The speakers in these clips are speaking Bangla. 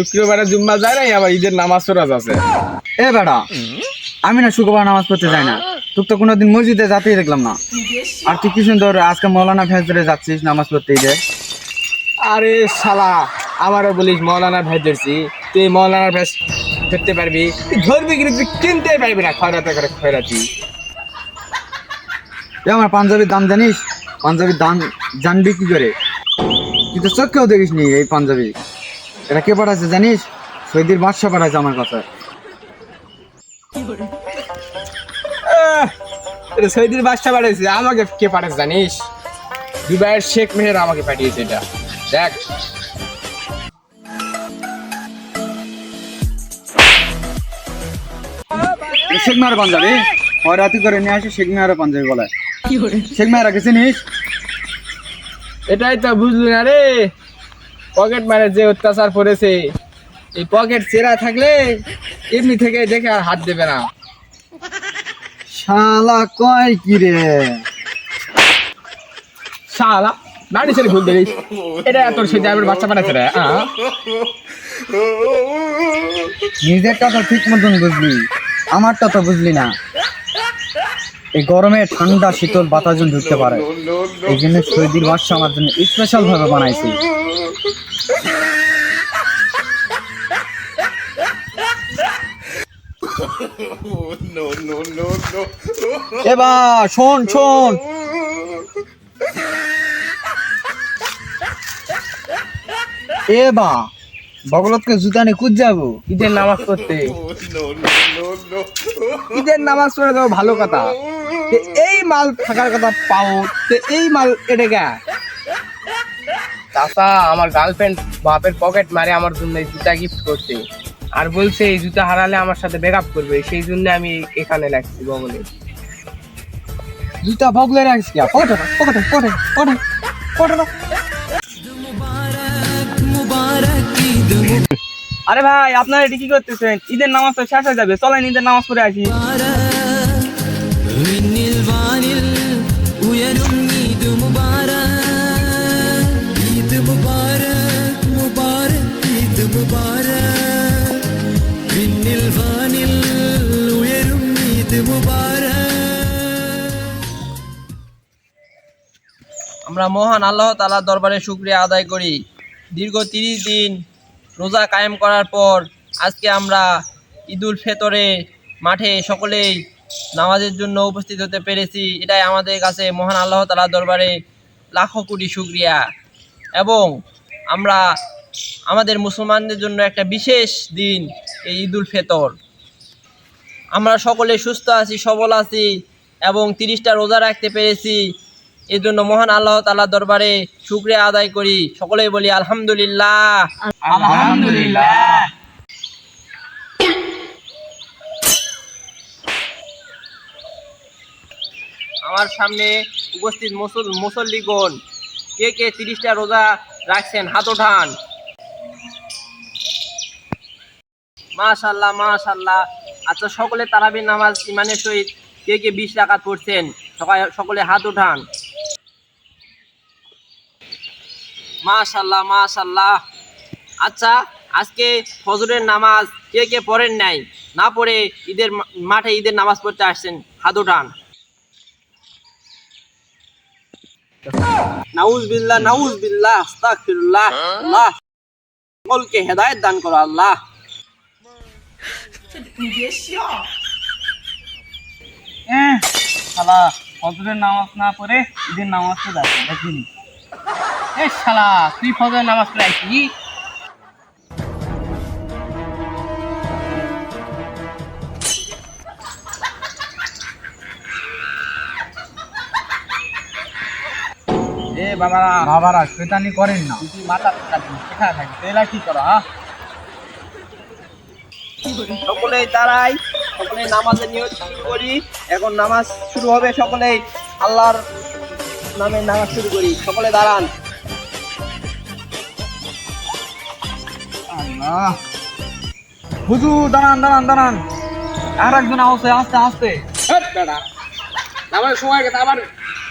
শুক্রবারে জুম্মা যায় না, আবার ঈদের নামাজ ফরজ আছে। এ বেটা, আমি না শুক্রবার নামাজ পড়তে যাই না, তোর তো কোনোদিন মসজিদে যাতেই দেখলাম না। আর তুই কি সুন্দর আজকে মৌলানা ফেজরে যাচ্ছিস নামাজ পড়তে ঈদে। আরে শালা, আমারও বলিস মৌলানা ভাই ধরছি, তুই মৌলানার ভেস ধরতে পারবি? তুই ধরবি কিন্তু তুই কিনতে পারবি না, খয়রাতে করে খয়রাতি। তুই আমার পাঞ্জাবির দাম জানিস? পাঞ্জাবির দাম জানবি কি করে? তুই তো চোখেও দেখিস নি এই পাঞ্জাবি। এটা কে পাঠাচ্ছে জানিস? সৌদির বাদশা পাঠাচ্ছে আমার কাছে। এটা সৈদির বাদশা পাঠিয়েছে, আমাকে কে পাঠাচ্ছে জানিস? দুবাইয়ের শেখ মেহের আমাকে পাঠিয়েছে এটা, দেখ। শেখ মেহারা পাঞ্জাবি ওই রাতি করে নিয়ে আসে, শেখ মেহারা পাঞ্জাবি বলায়। শেখ মেহারা কে চিনিস? এটাই তো বুঝলি না রে, পকেট মারে যে অত্যাচার করেছে। এই পকেট চেরা থাকলে এমনি থেকে দেখে আর হাত দেবে না। শালা কয় কি রে? শালা বাড়ি ছেড়ে ভুল দিলিস, এটা তোর সে ড্রাইভার বাচ্চা পাঠাচ্ছে রে। নিজেরটা তো ঠিক মতন বুঝলি, আমারটা তো বুঝলি না। এই গরমে ঠান্ডা শীতল বাতাস যেন ঢুকতে পারে, এই জন্য সৌদির বাদশা আমার জন্য স্পেশাল ভাবে বানাইছি। এবার শোন শোন, এবার বগলতকে জুতা নিয়ে কুদ যাবো ঈদের নামাজ পড়তে। ঈদের নামাজ পড়ে তো ভালো কথা, তো এই মাল থাকার কথা পাও, তো এই মাল এটা গা চাচা আমার গার্লফ্রেন্ড বাপের পকেট মারে আমার জন্য এই জুতা গিফট করছে, আর বলছে এই জুতা হারালে আমার সাথে ব্রেকআপ করবে, সেই জন্য আমি এখানে লাগছি বগলে। জুতা বগলে রাখিস কি? পকেটে পকেটে পকেটে পকেটে পকেটে। আরে ভাই, আপনারা এটি কি করতেছেন? ঈদের নামাজ তো শেষ হয়ে যাবে, চলেন ঈদের নামাজ পড়ে আসি। আমরা মহান আল্লাহ তাআলার দরবারে শুকরিয়া আদায় করি। দীর্ঘ 30 দিন রোজা কায়েম করার পর আজকে আমরা ঈদুল ফিতরে মাঠে সকলেই নামাজের জন্য উপস্থিত হতে পেরেছি। এটাই আমাদের কাছে মহান আল্লাহ তাআলার দরবারে লাখো কোটি শুকরিয়া। এবং আমরা আমাদের মুসলমানদের জন্য একটা বিশেষ দিন এই ঈদুল ফিতর। আমরা সকলে সুস্থ আছি, সবল আছি এবং 30টা রোজা রাখতে পেরেছি। এই জন্য মহান আল্লাহ তাআলার দরবারে শুকরিয়া আদায় করি। সকলেই বলি আলহামদুলিল্লাহ, আলহামদুলিল্লাহ। আমার সামনে উপস্থিত মুসল্লিগণ কে কে 30টা রোজা রাখছেন হাত ওঠান। মাশাআল্লাহ মাশাআল্লাহ। আচ্ছা, সকলে তারাবির নামাজ ইমানের সহিত কে কে 20 রাকাত পড়ছেন সকলে হাত ওঠান। মাশাআল্লাহ মাশাআল্লাহ। আচ্ছা, আজকে ফজরের নামাজ কে কে পড়েন নাই, না পড়ে ঈদের মাঠে ঈদের নামাজ পড়তে আসছেন হাত ওঠান। নাউজুবিল্লাহ নাউজুবিল্লাহ আস্তাগফিরুল্লাহ। আল্লাহ সকলকে হেদায়েত দান করো আল্লাহ। শালা ফজরের নামাজ না পড়ে ঈদের নামাজ তো যাচ্ছে দেখিনি। এ শালা, তুই ফজরের নামাজ পড়ে আইছিস? এ বাবারা বাবারা শয়তানি করেন না। তুই মাথা এখানে থাকি, তেলা কি করো? হ্যাঁ, সকলেই দাঁড়াই, সকলে নামাজের নিয়ত শুরু করি। এখন নামাজ শুরু হবে, সকলেই আল্লাহর নামে নামাজ শুরু করি। সকলে দাঁড়ান। আল্লাহ, হুজুর দাঁড়ান দাঁড়ান দাঁড়ান, আর একজন আসছে, আস্তে আস্তে। নামাজের সময় গেছে, আবার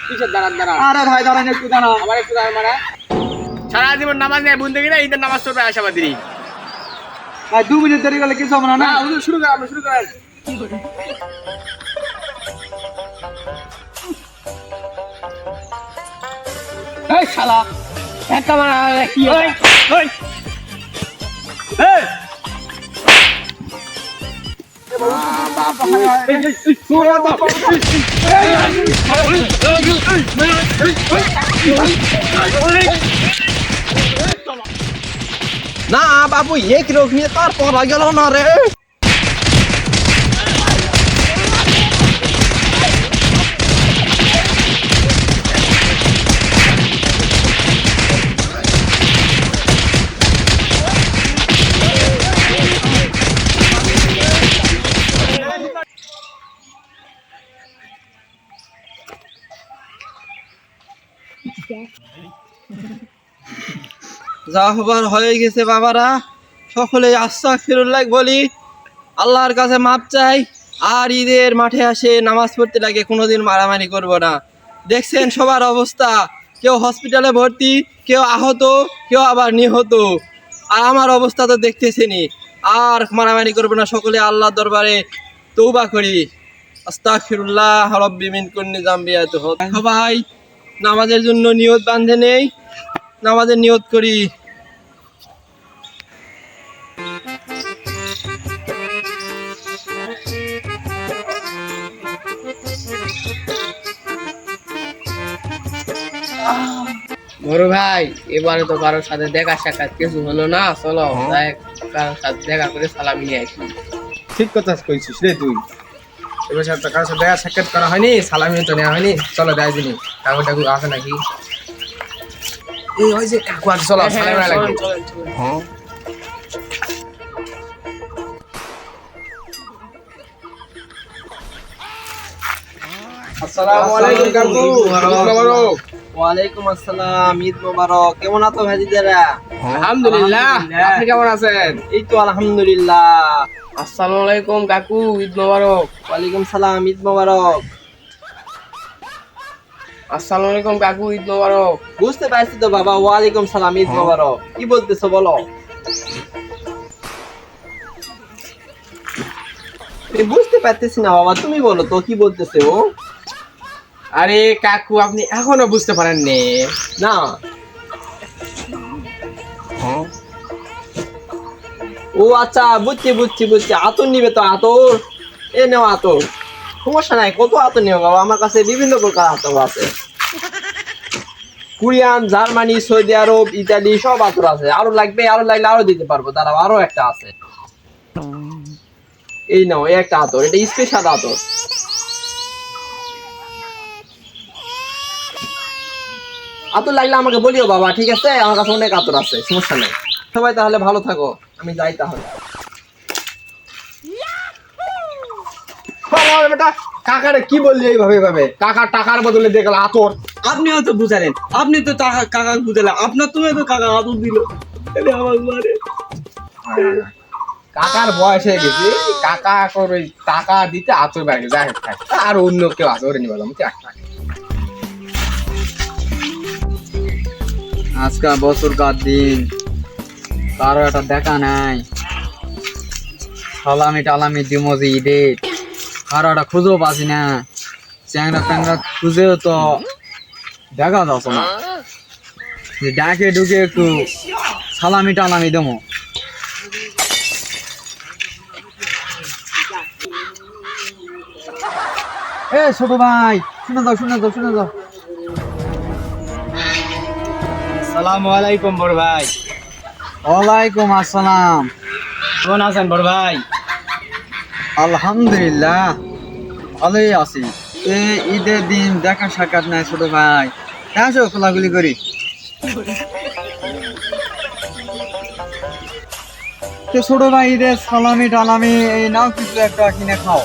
কিসের দাঁড়ান দাঁড়ান? আরে ভাই দাঁড়ান, একটু দাঁড়ান। আবার একটু দাঁড়ান, মানে সারা জীবন নামাজ নেয় বন্ধু কিনা ঈদের নামাজ পড়বে আশাবাদী। ভাই 2 মিনিট দেরি করলে কিছু হবে না না না হুজুর শুরু করেন আপনি শুরু করেন এই শালা একটা মারা কি ওই ওই এই না বাবু এক রোগ নিয়ে তার পড়া গেল না রে যা হবার হয়ে গেছে বাবারা সকলে আস্তাগফিরুল্লাহ বলি আল্লাহর কাছে মাপ চাই আর ঈদের মাঠে আসে নামাজ পড়তে লাগে কোনোদিন মারামারি করব না দেখছেন সবার অবস্থা কেউ হসপিটালে ভর্তি কেউ আহত কেউ আবার নিহত আর আমার অবস্থা তো দেখতেছেনি আর মারামারি করব না সকলে আল্লাহর দরবারে তওবা করি আস্তাগফিরুল্লাহ রাব্বি মিন কুল্লি যামবিয়াতুহ সবাই নামাজের জন্য নিয়ত বাঁধে নেই নামাজের নিয়ত করি বড় ভাই এবারে তো কারোর সাথে দেখা সাক্ষাৎ কিছু হলো না চলো যাই কারোর সাথে দেখা করে সালামি নিয়ে আসি ঠিক কথা কইছিস রে তুই এবার সাথে কারোর সাথে দেখা সাক্ষাৎ করা হয়নি সালামি তো নেওয়া হয়নি চলো দেয় দিনি কাকু টাকু আছে নাকি এই ওই যে কাকু আছে চলো সালামি নেওয়া লাগবে আসসালামু আলাইকুম কাকু মোবারক ওয়ালাইকুম আসসালাম ঈদ মোবারক কেমন আছো ভাইজিদেরা আলহামদুলিল্লাহ আপনি কেমন আছেন এই তো আলহামদুলিল্লাহ আসসালামু আলাইকুম কাকু ঈদ মোবারক ওয়ালাইকুম সালাম ঈদ মোবারক আসসালামু আলাইকুম কাকু ঈদ মোবারক বুঝতে পারছি তো বাবা ওয়ালাইকুম সালাম ঈদ মোবারক কি বলতেছো বলো আমি বুঝতে পারতেছি না বাবা তুমি বলো তো কি বলতেছো আরে কাকু আপনি এখনো বুঝতে পারেননি না ও আচ্ছা বুঝছি বুঝছি বুঝছি আতর নিবে তো আতর এ নেও আতর সমস্যা নাই কত আতর নেও বাবা আমার কাছে বিভিন্ন প্রকার আতর আছে কোরিয়ান জার্মানি সৌদি আরব ইতালি সব আতর আছে আরো লাগবে আরো লাগলে আরো দিতে পারবো দাঁড়াও আরো একটা আছে এই নাও এই একটা আতর এটা স্পেশাল আতর আতর লাগলে আমাকে বলিও বাবা ঠিক আছে আমার কাছে অনেক আতর আছে সমস্যা নেই সবাই তাহলে ভালো থাকো আমি যাই তাহলে বেটা কাকারে কি বললি এইভাবে এইভাবে কাকা টাকার বদলে দেখল আতর আপনিও তো বুঝালেন আপনি তো কাকা বুঝালেন আপনার তুমি তো কাকা আদর দিল তাহলে আমার মারে কাকার বয়স হয়ে গেছে কাকা করে টাকা দিতে আতর বাইরে যাই হোক থাক। আর অন্য কেউ আতর নিয়ে বললাম কি একটা আজকে বছরকার দিন কারো একটা দেখা নাই সালামি টালামি দিমজি ঈদে কারো একটা খুঁজেও পাচ্ছি না চ্যাংরা ট্যাংরা খুঁজেও তো দেখা যাচ্ছে না যে ডাকে ঢুকে একটু সালামি টালামি দেবো এ ছোট ভাই শুনে যাও শুনে যাও শুনে যাও আসসালামু আলাইকুম বড় ভাই ওয়ালাইকুম আসসালাম কেমন আছেন বড় ভাই আলহামদুলিল্লাহ ভালোই আছি ঈদের দিন দেখা সাক্ষাৎ নাই ছোট ভাই আসো খোলাগুলি করি ছোট ভাই ঈদের সালামি টালামি এই নাও কিছু একটা কিনে খাও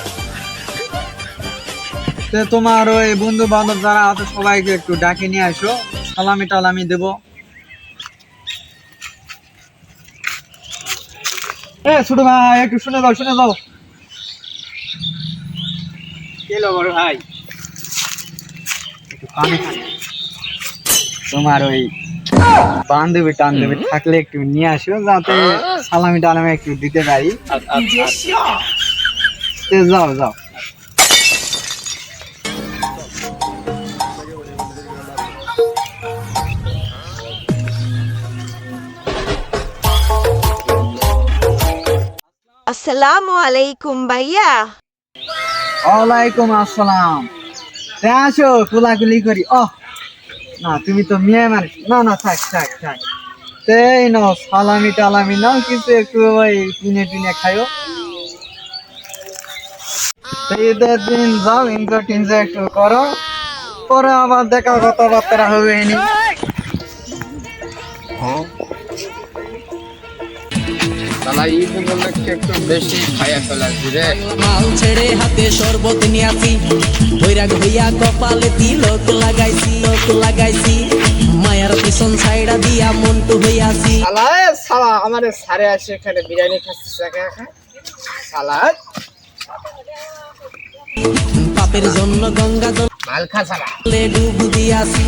তোমার ওই বন্ধু বান্ধব যারা আছে সবাইকে একটু ডাকে নিয়ে আসো সালামি টালামি দেবো ছোট ভাই একটু শুনে যাও শুনে যাও কেলো বড় ভাই তোমার ওই বান্ধবী টান্ধবী থাকলে একটু নিয়ে আসো, যাতে সালামি টালামি একটু দিতে পারি। তো যাও যাও। আসসালামু আলাইকুম ভাইয়া। ওয়ালাইকুম আসসালাম। আসো কোলাকুলি করি। না তুমি তো মেয়ে মানুষ। না না থাক থাক থাক, এই নাও সালামি টালামি নাও, কিছু একটু ওই কিনে টিনে খাইও। ঈদের দিন যাও, এনজয় টেনজয় একটু করো, পরে আবার দেখা কথাবার্তা হবে নি। শালা ঈদ উপলক্ষে একটু বেশি খাইয়া ফেলাছি রে। মাল ছেড়ে হাতে শরবত নিয়াছি, বৈরাগ হইয়া কপালে তিলক লাগাইছি, মায়ার পিছন ছাইড়া দিয়া মন্টু হইয়াছি। শালা আমারে সারে আসে এখানে বিরিয়ানি খাচ্ছিস একা একা। শালা পাপের জন্য গঙ্গা মাল খা শালা। জলে ডুব দিয়াছি।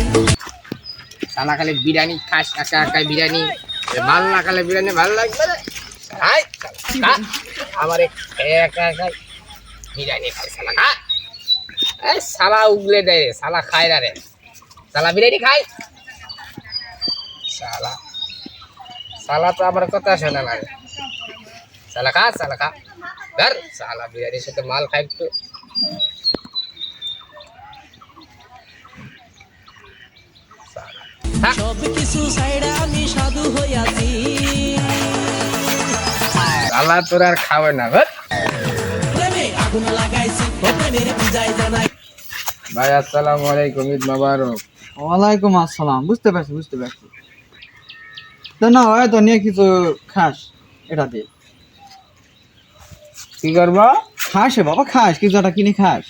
শালা খালি বিরিয়ানি খাস একা একা বিরিয়ানি। ভাল না খালে বিরিয়ানি ভাল লাগবে রে। খাই খা। আমার একা একা বিরিয়ানি খাই শালা খা। এই শালা উগলে দেয় রে, শালা খায় না রে। শালা বিরিয়ানি খাই। শালা শালা তো আমার কথা শোনে না রে। শালা খা ধর শালা বিরিয়ানির সাথে মাল খাই একটু। সব কিছু ছাইড়া আমি সাধু হইয়াছি। শালা তোর আর খাবে না ধর। প্রেমে আগুন লাগাইছি, প্রেমের পূজায় জানাই। ভাই আসসালামু আলাইকুম, ঈদ মোবারক। ওয়ালাইকুম আসসালাম। বুঝতে পারছি বুঝতে পারছি। তো না হয়তো নিয়ে কিছু খাস, এটা দিয়ে কি করবো? খাস রে বাবা, খাস কিছু একটা কিনে খাস।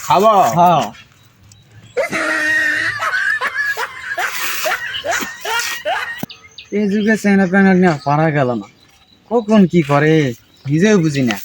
খাবো? হ্যাঁ এই যুগে চেনা প্যানা নিয়ে পারা গেল না, কখন কি করে নিজেও বুঝি না।